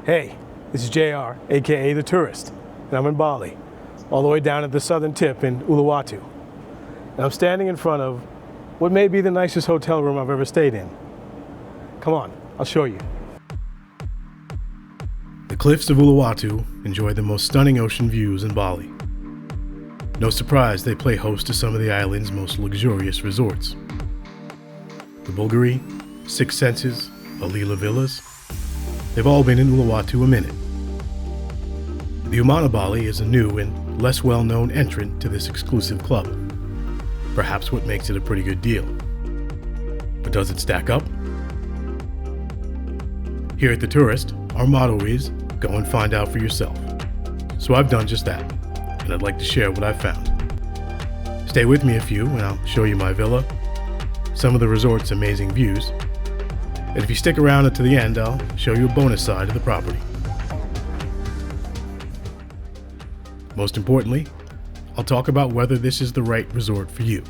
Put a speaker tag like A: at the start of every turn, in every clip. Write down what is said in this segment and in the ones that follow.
A: Hey, this is JR, aka The Tourist, and I'm in Bali, all the way down at the southern tip in Uluwatu. And I'm standing in front of what may be the nicest hotel room I've ever stayed in. Come on, I'll show you. The cliffs of Uluwatu enjoy the most stunning ocean views in Bali. No surprise they play host to some of the island's most luxurious resorts. The Bvlgari, Senses, Alila Villas, they've all been in Uluwatu a minute. The Umana Bali is a new and less well-known entrant to this exclusive club. Perhaps what makes it a pretty good deal. But does it stack up? Here at The Tourist, our motto is, go and find out for yourself. So I've done just that, and I'd like to share what I've found. Stay with me a few and I'll show you my villa, some of the resort's amazing views, and if you stick around until the end, I'll show you a bonus side of the property. Most importantly, I'll talk about whether this is the right resort for you.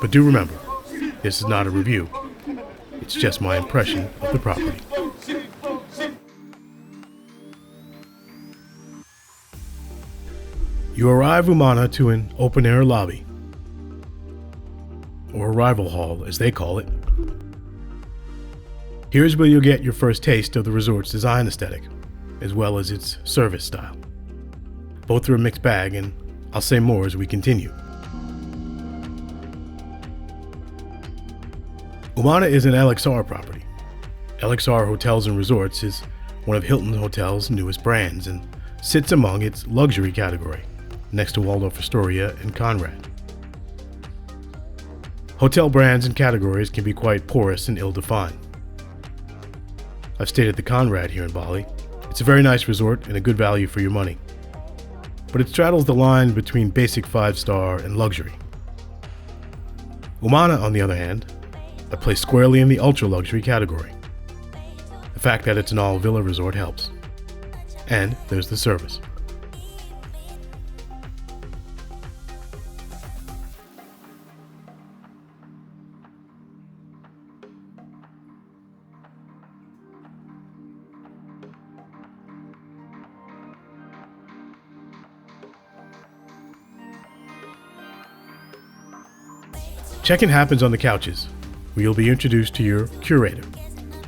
A: But do remember, this is not a review. It's just my impression of the property. You arrive Umana to an open-air lobby, or arrival hall as they call it. Here's where you'll get your first taste of the resort's design aesthetic, as well as its service style. Both are a mixed bag, and I'll say more as we continue. Umana is an LXR property. LXR Hotels and Resorts is one of Hilton Hotel's newest brands and sits among its luxury category, next to Waldorf Astoria and Conrad. Hotel brands and categories can be quite porous and ill-defined. I've stayed at the Conrad here in Bali. It's a very nice resort and a good value for your money. But it straddles the line between basic 5-star and luxury. Umana, on the other hand, I place squarely in the ultra-luxury category. The fact that it's an all-villa resort helps. And there's the service. Check-in happens on the couches, where you'll be introduced to your curator,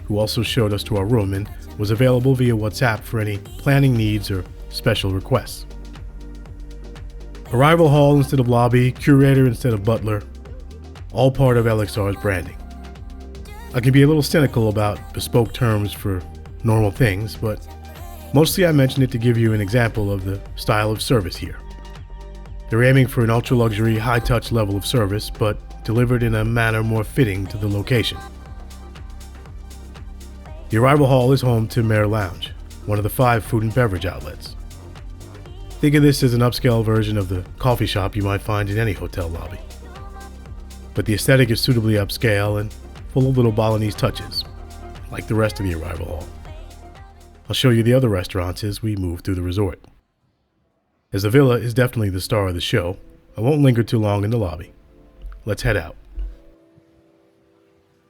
A: who also showed us to our room and was available via WhatsApp for any planning needs or special requests. Arrival hall instead of lobby, curator instead of butler, all part of LXR's branding. I can be a little cynical about bespoke terms for normal things, but mostly I mention it to give you an example of the style of service here. They're aiming for an ultra-luxury, high-touch level of service, but delivered in a manner more fitting to the location. The arrival hall is home to Mare Lounge, one of the 5 food and beverage outlets. Think of this as an upscale version of the coffee shop you might find in any hotel lobby. But the aesthetic is suitably upscale and full of little Balinese touches, like the rest of the arrival hall. I'll show you the other restaurants as we move through the resort. As the villa is definitely the star of the show, I won't linger too long in the lobby. Let's head out.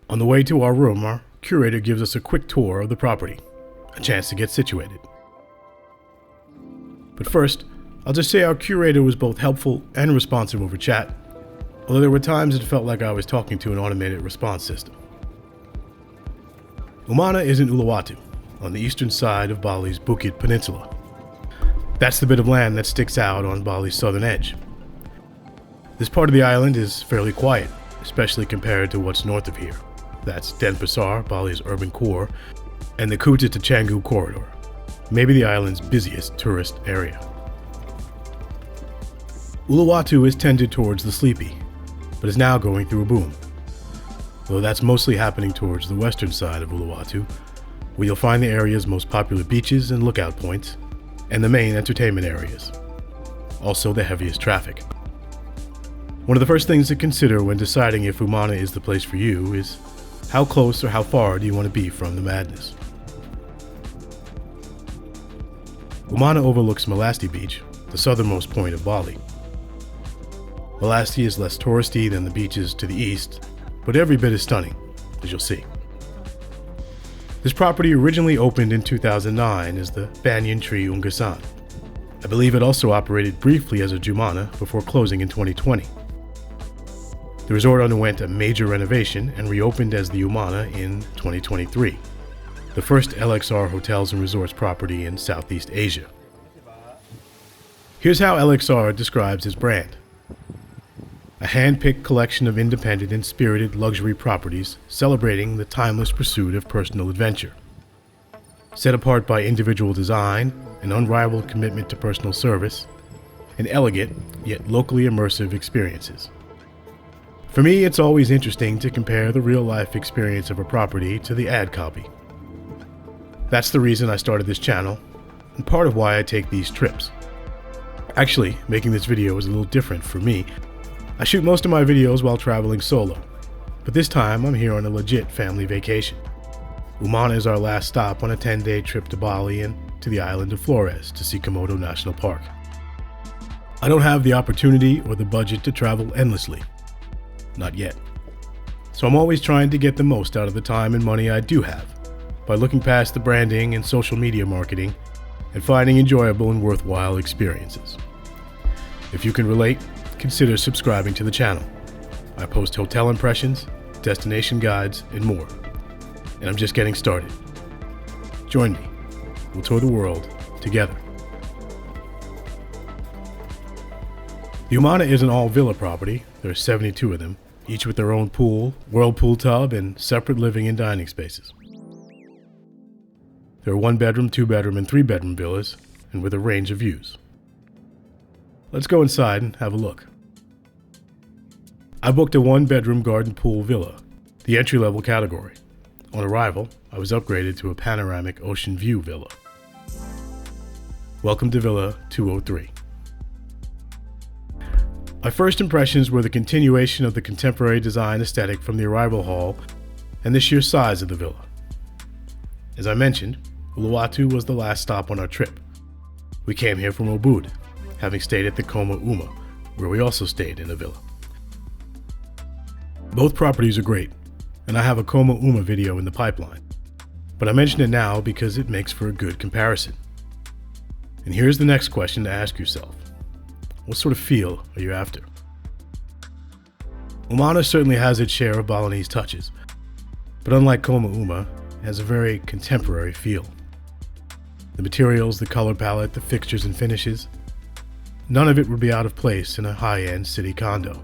A: On the way to our room, our curator gives us a quick tour of the property, a chance to get situated. But first, I'll just say our curator was both helpful and responsive over chat, although there were times it felt like I was talking to an automated response system. Umana is in Uluwatu, on the eastern side of Bali's Bukit Peninsula. That's the bit of land that sticks out on Bali's southern edge. This part of the island is fairly quiet, especially compared to what's north of here. That's Denpasar, Bali's urban core, and the Kuta to Canggu corridor, maybe the island's busiest tourist area. Uluwatu is tended towards the sleepy, but is now going through a boom. Though that's mostly happening towards the western side of Uluwatu, where you'll find the area's most popular beaches and lookout points, and the main entertainment areas. Also the heaviest traffic. One of the first things to consider when deciding if Umana is the place for you is how close or how far do you want to be from the madness. Umana overlooks Melasti Beach, the southernmost point of Bali. Melasti is less touristy than the beaches to the east, but every bit as stunning, as you'll see. This property originally opened in 2009 as the Banyan Tree Ungasan. I believe it also operated briefly as a Umana before closing in 2020. The resort underwent a major renovation and reopened as the Umana in 2023, the first LXR Hotels and Resorts property in Southeast Asia. Here's how LXR describes its brand: a hand-picked collection of independent and spirited luxury properties celebrating the timeless pursuit of personal adventure. Set apart by individual design, an unrivaled commitment to personal service, and elegant yet locally immersive experiences. For me, it's always interesting to compare the real-life experience of a property to the ad copy. That's the reason I started this channel, and part of why I take these trips. Actually, making this video is a little different for me. I shoot most of my videos while traveling solo, but this time I'm here on a legit family vacation. Umana is our last stop on a 10-day trip to Bali and to the island of Flores to see Komodo National Park. I don't have the opportunity or the budget to travel endlessly. Not yet. So I'm always trying to get the most out of the time and money I do have by looking past the branding and social media marketing and finding enjoyable and worthwhile experiences. If you can relate, consider subscribing to the channel. I post hotel impressions, destination guides, and more. And I'm just getting started. Join me. We'll tour the world together. The Umana is an all-villa property. There are 72 of them, each with their own pool, whirlpool tub, and separate living and dining spaces. There are 1-bedroom, 2-bedroom, and 3-bedroom villas, and with a range of views. Let's go inside and have a look. I booked a 1-bedroom garden pool villa, the entry-level category. On arrival, I was upgraded to a panoramic ocean view villa. Welcome to Villa 203. My first impressions were the continuation of the contemporary design aesthetic from the arrival hall and the sheer size of the villa. As I mentioned, Uluwatu was the last stop on our trip. We came here from Ubud, having stayed at the Koma Uma, where we also stayed in a villa. Both properties are great, and I have a Koma Uma video in the pipeline, but I mention it now because it makes for a good comparison. And here's the next question to ask yourself. What sort of feel are you after? Umana certainly has its share of Balinese touches, but unlike Koma Uma, it has a very contemporary feel. The materials, the color palette, the fixtures and finishes, none of it would be out of place in a high-end city condo.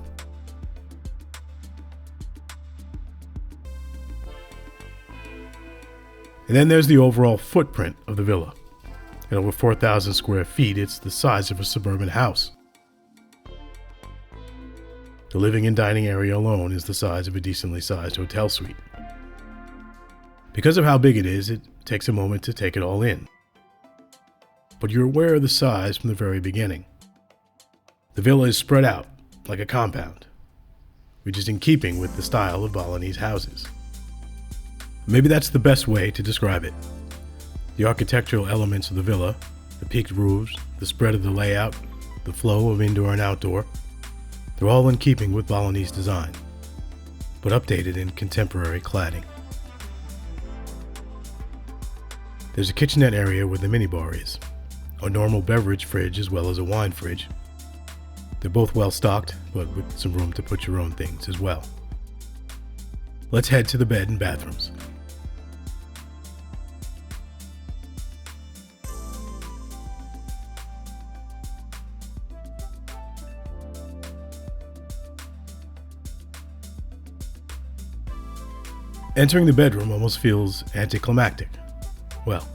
A: And then there's the overall footprint of the villa. At over 4,000 square feet, it's the size of a suburban house. The living and dining area alone is the size of a decently sized hotel suite. Because of how big it is, it takes a moment to take it all in. But you're aware of the size from the very beginning. The villa is spread out like a compound, which is in keeping with the style of Balinese houses. Maybe that's the best way to describe it. The architectural elements of the villa, the peaked roofs, the spread of the layout, the flow of indoor and outdoor, they're all in keeping with Balinese design, but updated in contemporary cladding. There's a kitchenette area where the minibar is, a normal beverage fridge as well as a wine fridge. They're both well stocked, but with some room to put your own things as well. Let's head to the bed and bathrooms. Entering the bedroom almost feels anticlimactic. Well,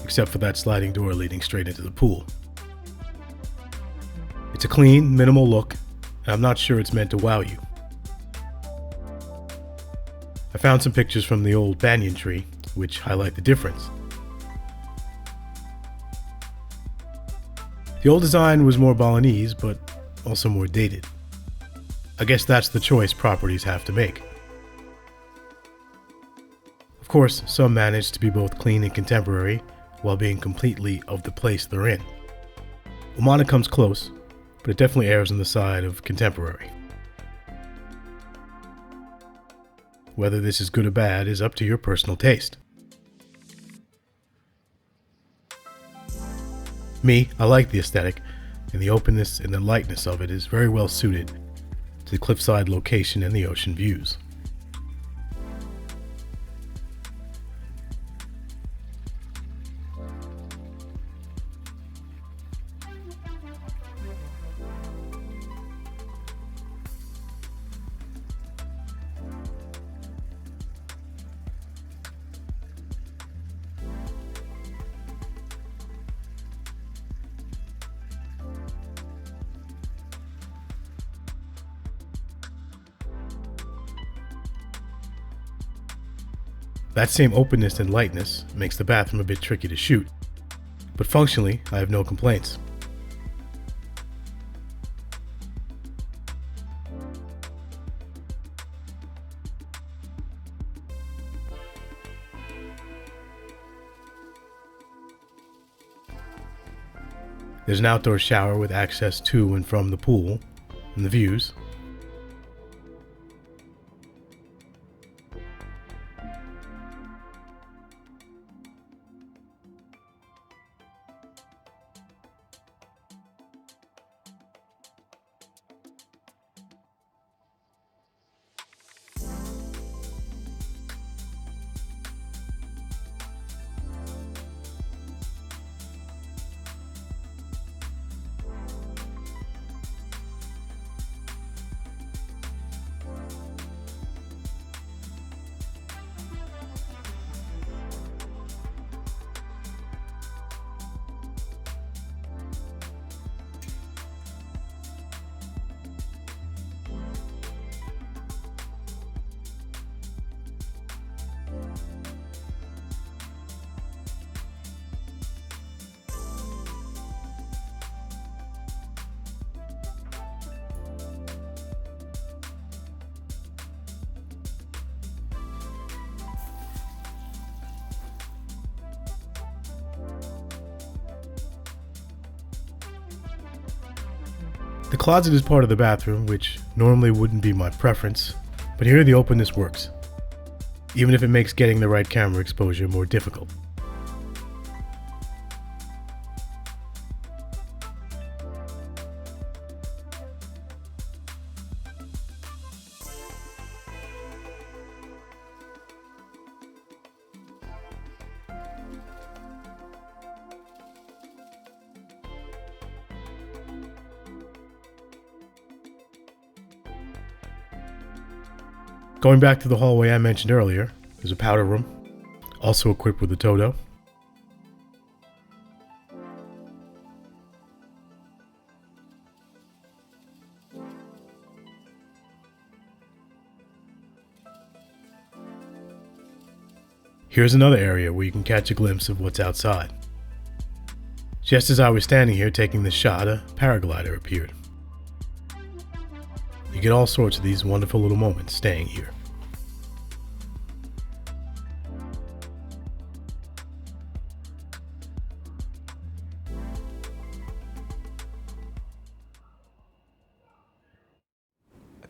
A: except for that sliding door leading straight into the pool. It's a clean, minimal look, and I'm not sure it's meant to wow you. I found some pictures from the old banyan tree, which highlight the difference. The old design was more Balinese, but also more dated. I guess that's the choice properties have to make. Of course, some manage to be both clean and contemporary while being completely of the place they're in. Umana comes close, but it definitely errs on the side of contemporary. Whether this is good or bad is up to your personal taste. Me, I like the aesthetic, and the openness and the lightness of it is very well suited to the cliffside location and the ocean views. That same openness and lightness makes the bathroom a bit tricky to shoot, but functionally, I have no complaints. There's an outdoor shower with access to and from the pool and the views. The closet is part of the bathroom, which normally wouldn't be my preference, but here the openness works, even if it makes getting the right camera exposure more difficult. Going back to the hallway I mentioned earlier, there's a powder room, also equipped with a Toto. Here's another area where you can catch a glimpse of what's outside. Just as I was standing here taking this shot, a paraglider appeared. You get all sorts of these wonderful little moments staying here.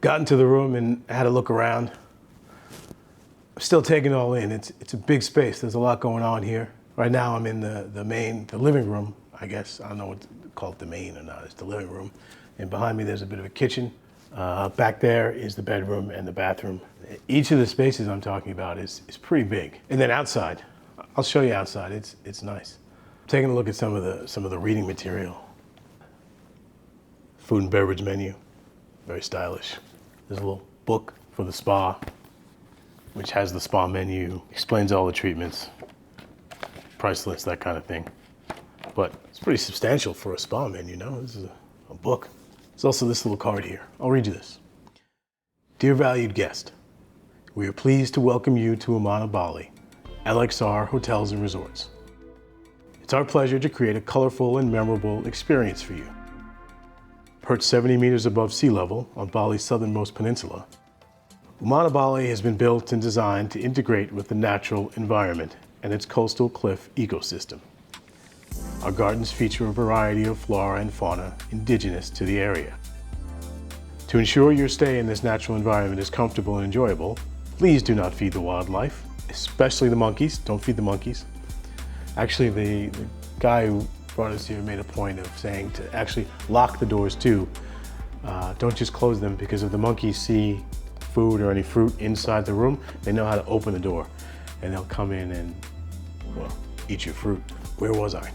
A: Got into the room and had a look around. I'm still taking it all in. It's a big space. There's a lot going on here. Right now I'm in the living room, I guess. I don't know what to call it, the main or not. It's the living room. And behind me there's a bit of a kitchen. Back there is the bedroom and the bathroom. Each of the spaces I'm talking about is pretty big. And then outside, I'll show you outside. It's nice. I'm taking a look at some of the reading material. Food and beverage menu, very stylish. There's a little book for the spa, which has the spa menu, explains all the treatments, price list, that kind of thing. But it's pretty substantial for a spa menu, no? This is a book. There's also this little card here. I'll read you this. Dear valued guest, we are pleased to welcome you to Umana Bali, LXR Hotels and Resorts. It's our pleasure to create a colorful and memorable experience for you. Perched 70 meters above sea level on Bali's southernmost peninsula, Umana Bali has been built and designed to integrate with the natural environment and its coastal cliff ecosystem. Our gardens feature a variety of flora and fauna indigenous to the area. To ensure your stay in this natural environment is comfortable and enjoyable, please do not feed the wildlife, especially the monkeys. Don't feed the monkeys. Actually, the guy who brought us here made a point of saying to actually lock the doors too. Don't just close them, because if the monkeys see food or any fruit inside the room, they know how to open the door and they'll come in and, well, eat your fruit. Where was I?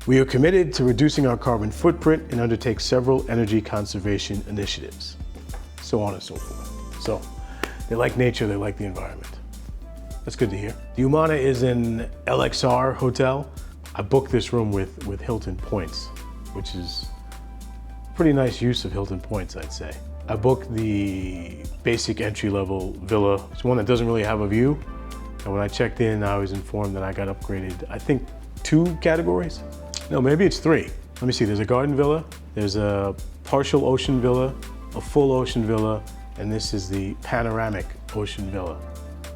A: We are committed to reducing our carbon footprint and undertake several energy conservation initiatives, so on and so forth. So they like nature, they like the environment. That's good to hear. The Umana is an LXR Hotel. I booked this room with Hilton points, which is pretty nice use of Hilton points, I'd say. I booked the basic entry-level villa. It's one that doesn't really have a view. And when I checked in, I was informed that I got upgraded, I think 2 categories? No, maybe it's 3. Let me see, there's a garden villa, there's a partial ocean villa, a full ocean villa, and this is the panoramic ocean villa.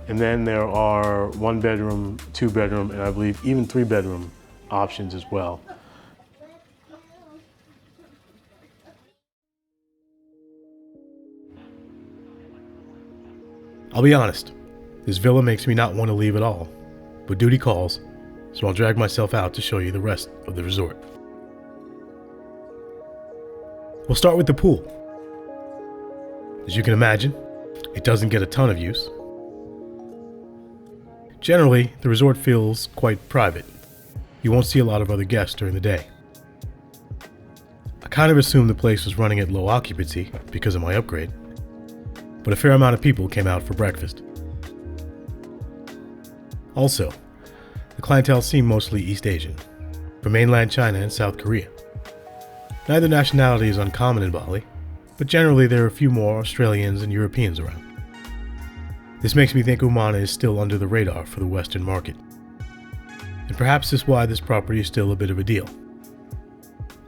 A: And then there are 1 bedroom, 2 bedroom, and I believe even 3 bedroom options as well. I'll be honest, this villa makes me not want to leave at all, but duty calls, so I'll drag myself out to show you the rest of the resort. We'll start with the pool. As you can imagine, it doesn't get a ton of use. Generally, the resort feels quite private. You won't see a lot of other guests during the day. I kind of assumed the place was running at low occupancy because of my upgrade, but a fair amount of people came out for breakfast. Also, the clientele seemed mostly East Asian, from mainland China and South Korea. Neither nationality is uncommon in Bali, but generally there are a few more Australians and Europeans around. This makes me think Umana is still under the radar for the Western market. And perhaps this is why this property is still a bit of a deal.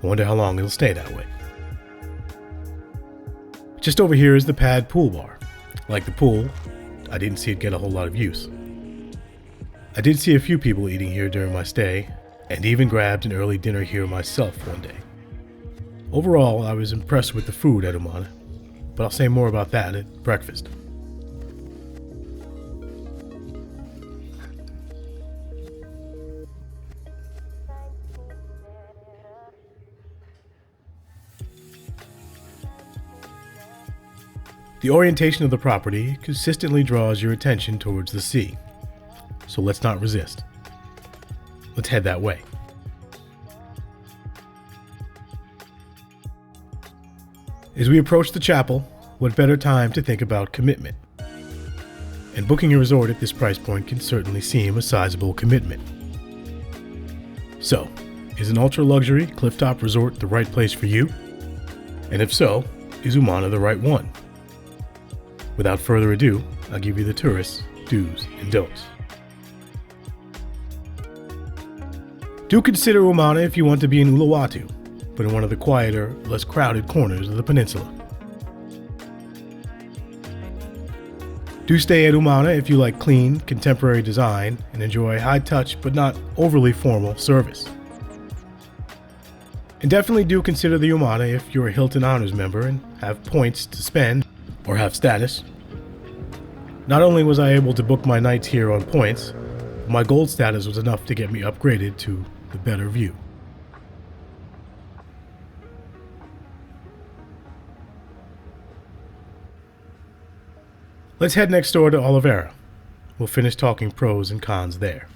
A: I wonder how long it'll stay that way. Just over here is the pad pool bar. Like the pool, I didn't see it get a whole lot of use. I did see a few people eating here during my stay, and even grabbed an early dinner here myself one day. Overall, I was impressed with the food at Umana, but I'll say more about that at breakfast. The orientation of the property consistently draws your attention towards the sea, so let's not resist. Let's head that way. As we approach the chapel, what better time to think about commitment? And booking a resort at this price point can certainly seem a sizable commitment. So, is an ultra-luxury clifftop resort the right place for you? And if so, is Umana the right one? Without further ado, I'll give you the tourist's do's and don'ts. Do consider Umana if you want to be in Uluwatu, but in one of the quieter, less crowded corners of the peninsula. Do stay at Umana if you like clean, contemporary design and enjoy high-touch but not overly formal service. And definitely do consider the Umana if you're a Hilton Honors member and have points to spend or have status. Not only was I able to book my nights here on points, but my gold status was enough to get me upgraded to the better view. Let's head next door to Oliveira. We'll finish talking pros and cons there.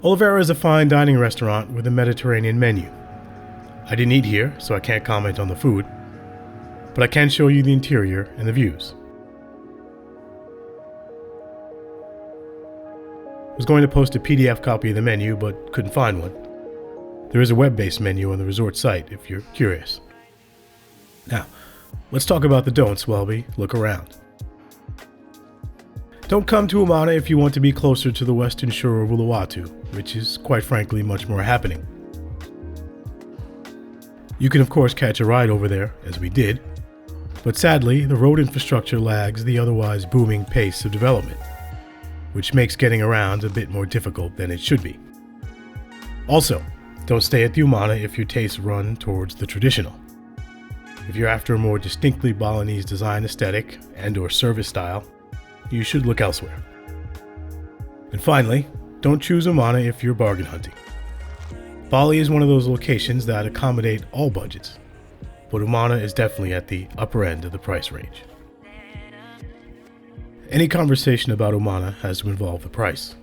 A: Oliveira is a fine dining restaurant with a Mediterranean menu. I didn't eat here, so I can't comment on the food, but I can show you the interior and the views. I was going to post a PDF copy of the menu, but couldn't find one. There is a web-based menu on the resort site if you're curious. Now, let's talk about the don'ts while we look around. Don't come to Umana if you want to be closer to the western shore of Uluwatu, which is quite frankly much more happening. You can of course catch a ride over there, as we did, but sadly the road infrastructure lags the otherwise booming pace of development, which makes getting around a bit more difficult than it should be. Also, don't stay at the Umana if your tastes run towards the traditional. If you're after a more distinctly Balinese design aesthetic and/or service style, you should look elsewhere. And finally, don't choose Umana if you're bargain hunting. Bali is one of those locations that accommodate all budgets, but Umana is definitely at the upper end of the price range. Any conversation about Umana has to involve the price.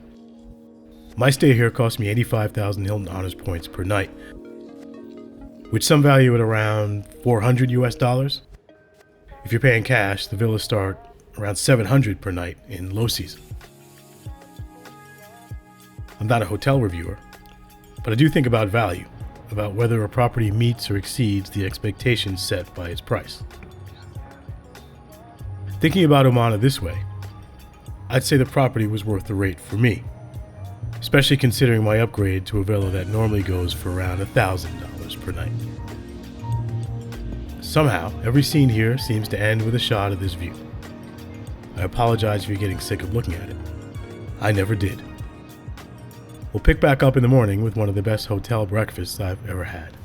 A: My stay here cost me 85,000 Hilton Honors points per night, which some value at around $400 US. If you're paying cash, the villas start around $700 per night in low season. I'm not a hotel reviewer, but I do think about value, about whether a property meets or exceeds the expectations set by its price. Thinking about Umana this way, I'd say the property was worth the rate for me, especially considering my upgrade to a villa that normally goes for around $1,000 per night. Somehow, every scene here seems to end with a shot of this view. I apologize if you're getting sick of looking at it. I never did. We'll pick back up in the morning with one of the best hotel breakfasts I've ever had.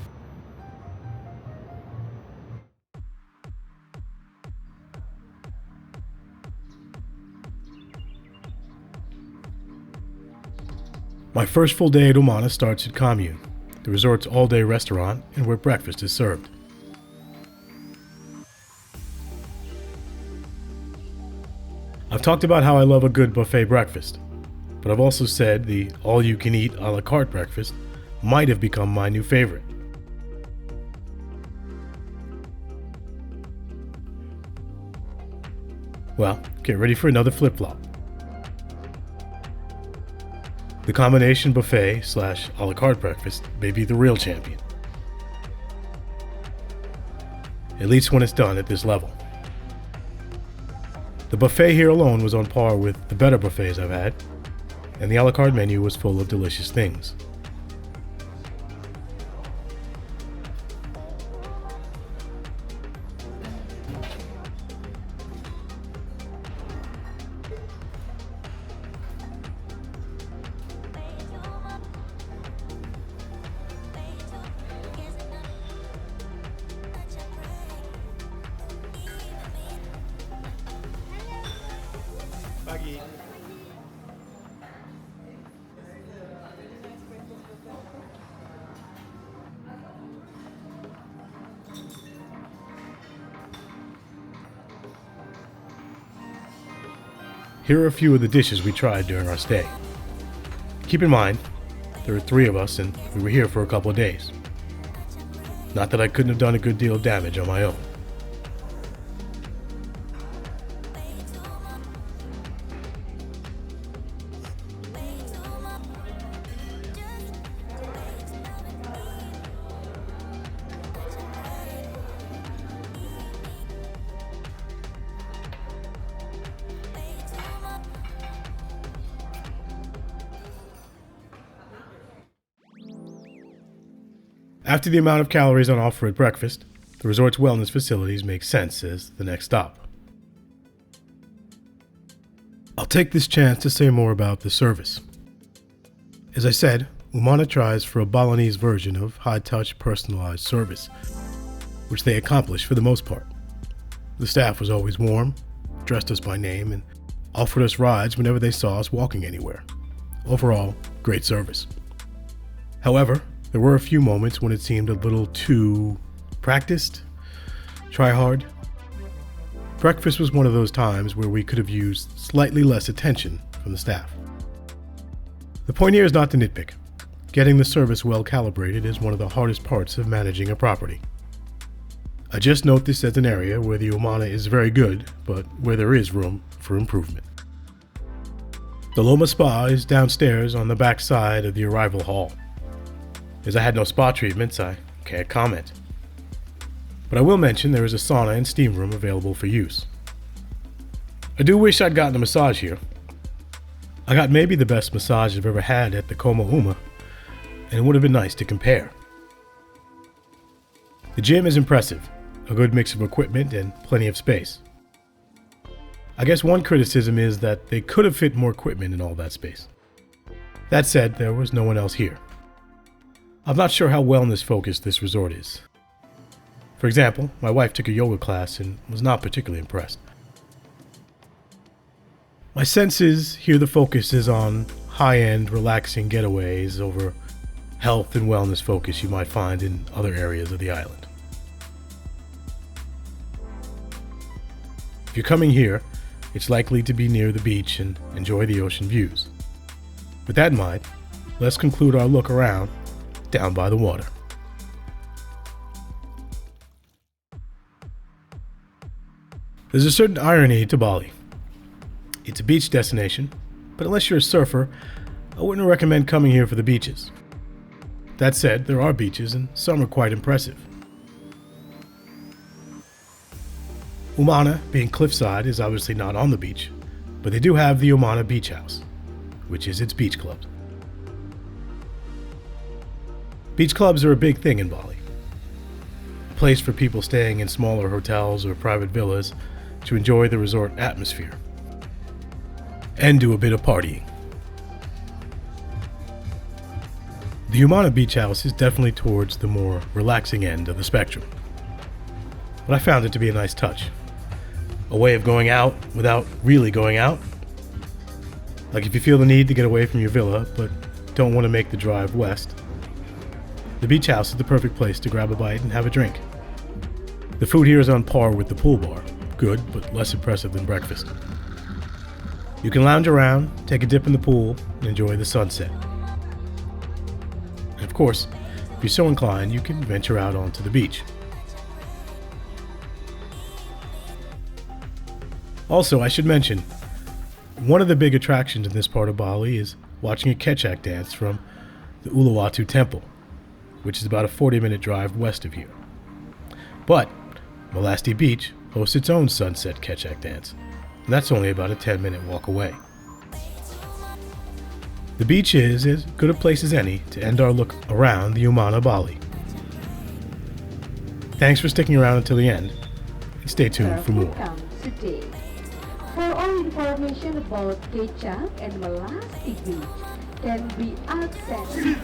A: My first full day at Umana starts at Commune, the resort's all-day restaurant and where breakfast is served. I've talked about how I love a good buffet breakfast, but I've also said the all-you-can-eat a la carte breakfast might have become my new favorite. Well, get ready for another flip-flop. The combination buffet / a la carte breakfast may be the real champion. At least when it's done at this level. The buffet here alone was on par with the better buffets I've had, and the a la carte menu was full of delicious things. Here are a few of the dishes we tried during our stay. Keep in mind, there were 3 of us and we were here for a couple of days. Not that I couldn't have done a good deal of damage on my own. After the amount of calories on offer at breakfast, the resort's wellness facilities make sense as the next stop. I'll take this chance to say more about the service. As I said, Umana tries for a Balinese version of high-touch personalized service, which they accomplish for the most part. The staff was always warm, dressed us by name, and offered us rides whenever they saw us walking anywhere. Overall, great service. However, there were a few moments when it seemed a little too practiced, try hard. Breakfast was one of those times where we could have used slightly less attention from the staff. The point here is not to nitpick. Getting the service well calibrated is one of the hardest parts of managing a property. I just note this as an area where the Umana is very good, but where there is room for improvement. The Loma Spa is downstairs on the back side of the arrival hall. As I had no spa treatments, I can't comment. But I will mention there is a sauna and steam room available for use. I do wish I'd gotten a massage here. I got maybe the best massage I've ever had at the Como Uma, and it would have been nice to compare. The gym is impressive, a good mix of equipment and plenty of space. I guess one criticism is that they could have fit more equipment in all that space. That said, there was no one else here. I'm not sure how wellness focused this resort is. For example, my wife took a yoga class and was not particularly impressed. My sense is here the focus is on high-end, relaxing getaways over health and wellness focus you might find in other areas of the island. If you're coming here, it's likely to be near the beach and enjoy the ocean views. With that in mind, let's conclude our look around down by the water. There's a certain irony to Bali. It's a beach destination, but unless you're a surfer, I wouldn't recommend coming here for the beaches. That said, there are beaches and some are quite impressive. Umana, being cliffside, is obviously not on the beach, but they do have the Umana Beach House, which is its beach club. Beach clubs are a big thing in Bali. A place for people staying in smaller hotels or private villas to enjoy the resort atmosphere and do a bit of partying. The Umana Beach House is definitely towards the more relaxing end of the spectrum, but I found it to be a nice touch. A way of going out without really going out. Like if you feel the need to get away from your villa but don't want to make the drive west, the beach house is the perfect place to grab a bite and have a drink. The food here is on par with the pool bar, good but less impressive than breakfast. You can lounge around, take a dip in the pool, and enjoy the sunset. And of course, if you're so inclined, you can venture out onto the beach. Also, I should mention, one of the big attractions in this part of Bali is watching a Kecak dance from the Uluwatu temple, which is about a 40-minute drive west of here. But Melasti Beach hosts its own sunset Kecak dance, and that's only about a 10-minute walk away. The beach is as good a place as any to end our look around the Umana Bali. Thanks for sticking around until the end, and stay tuned for more.
B: For all information about Kecak and Melasti Beach can be accessed